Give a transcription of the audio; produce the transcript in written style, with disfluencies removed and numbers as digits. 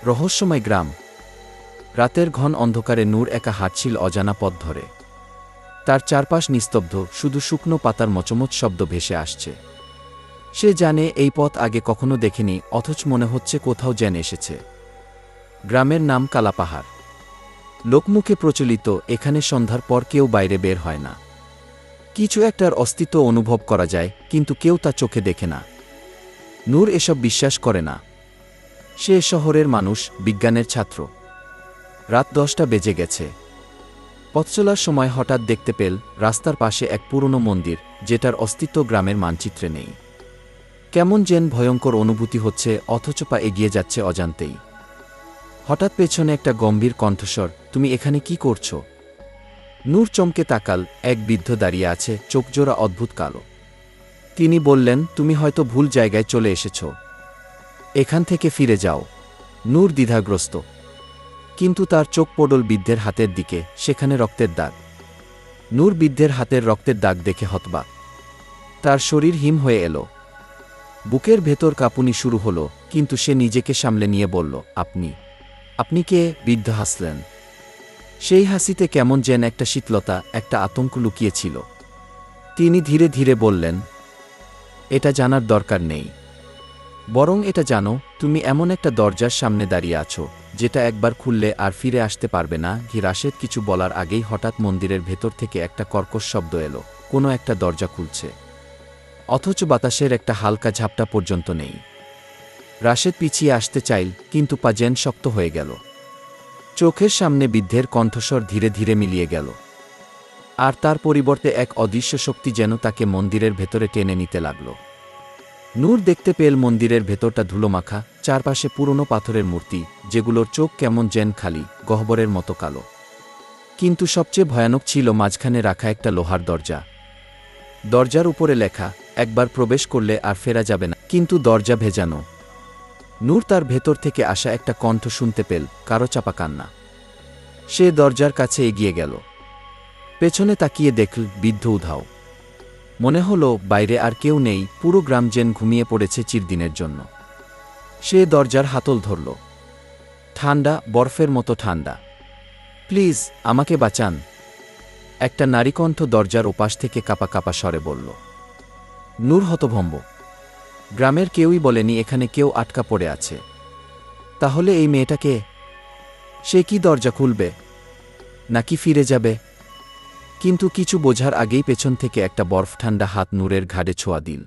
রহস্যময় গ্রাম। রাতের ঘন অন্ধকারে নূর একা হাঁটছিল অজানা পথ ধরে। তার চারপাশ নিস্তব্ধ, শুধু শুকনো পাতার মচমচ শব্দ ভেসে আসছে। সে জানে এই পথ আগে কখনো দেখেনি, অথচ মনে হচ্ছে কোথাও যেন এসেছে। গ্রামের নাম কালাপাহাড়। লোকমুখে প্রচলিত, এখানে সন্ধ্যার পর কেউ বাইরে বের হয় না। কিছু একটার অস্তিত্ব অনুভব করা যায়, কিন্তু কেউ তা চোখে দেখে না। নূর এসব বিশ্বাস করে না। সে শহরের মানুষ, বিজ্ঞানের ছাত্র। রাত 10টা বেজে গেছে। পথ চলার সময় হঠাৎ দেখতে পেল রাস্তার পাশে এক পুরনো মন্দির, যেটার অস্তিত্ব গ্রামের মানচিত্রে নেই। কেমন যেন ভয়ঙ্কর অনুভূতি হচ্ছে, অথচ পা এগিয়ে যাচ্ছে অজান্তেই। হঠাৎ পেছনে একটা গম্ভীর কণ্ঠস্বর, তুমি এখানে কি করছো? নূর চমকে তাকাল। এক বৃদ্ধ দাঁড়িয়ে আছে, চোখজোড়া অদ্ভুত কালো। তিনি বললেন, তুমি হয়তো ভুল জায়গায় চলে এসেছ। এখান থেকে ফিরে যাও। নূর দ্বিধাগ্রস্ত, কিন্তু তার চোখ পড়ল বৃদ্ধের হাতের দিকে, সেখানে রক্তের দাগ। নূর বৃদ্ধের হাতের রক্তের দাগ দেখে হতবাক। তার শরীর হিম হয়ে এলো। বুকের ভেতর কাঁপুনি শুরু হলো, কিন্তু সে নিজেকে সামলে নিয়ে বলল, আপনি কে? বৃদ্ধ হাসলেন। সেই হাসিতে কেমন যেন একটা শীতলতা, একটা আতঙ্ক লুকিয়েছিল। তিনি ধীরে ধীরে বললেন, এটা জানার দরকার নেই। বরং এটা জানো, তুমি এমন একটা দরজার সামনে দাঁড়িয়ে আছো, যেটা একবার খুললে আর ফিরে আসতে পারবে না। রাশেদ কিছু বলার আগেই হঠাৎ মন্দিরের ভেতর থেকে একটা কর্কশ শব্দ এলো, কোনো একটা দরজা খুলছে। অথচ বাতাসের একটা হালকা ঝাপটা পর্যন্ত নেই। রাশেদ পিছিয়ে আসতে চাইল, কিন্তু পা যেন শক্ত হয়ে গেল। চোখের সামনে বৃদ্ধের কণ্ঠস্বর ধীরে ধীরে মিলিয়ে গেল। আর তার পরিবর্তে এক অদৃশ্য শক্তি যেন তাকে মন্দিরের ভেতরে টেনে নিতে লাগল। নূর দেখতে পেল মন্দিরের ভেতরটা ধুলোমাখা, চারপাশে পুরনো পাথরের মূর্তি, যেগুলোর চোখ কেমন যেন খালি, গহ্বরের মতো কালো। কিন্তু সবচেয়ে ভয়ানক ছিল মাঝখানে রাখা একটা লোহার দরজা। দরজার উপরে লেখা, একবার প্রবেশ করলে আর ফেরা যাবে না। কিন্তু দরজা ভেজানো। নূর তার ভেতর থেকে আসা একটা কণ্ঠ শুনতে পেল, কারো চাপা কান্না। সে দরজার কাছে এগিয়ে গেল। পেছনে তাকিয়ে দেখল বৃদ্ধ উধাও। মনে হলো বাইরে আর কেউ নেই, পুরো গ্রাম যেন ঘুমিয়ে পড়েছে চিরদিনের জন্য। সে দরজার হাতল ধরল। ঠান্ডা, বরফের মতো ঠান্ডা। প্লিজ, আমাকে বাঁচান। একটা নারীকণ্ঠ দরজার ওপাশ থেকে কাঁপা কাঁপা স্বরে বলল। নূর হতভম্ব। গ্রামের কেউই বলেনি এখানে কেউ আটকা পড়ে আছে। তাহলে এই মেয়েটা কে? সে কি দরজা খুলবে, নাকি ফিরে যাবে? কিন্তু কিছু বোঝার আগেই পেছন থেকে একটা বরফ ঠান্ডা হাত নূরের ঘাড়ে ছোঁয়া দিল।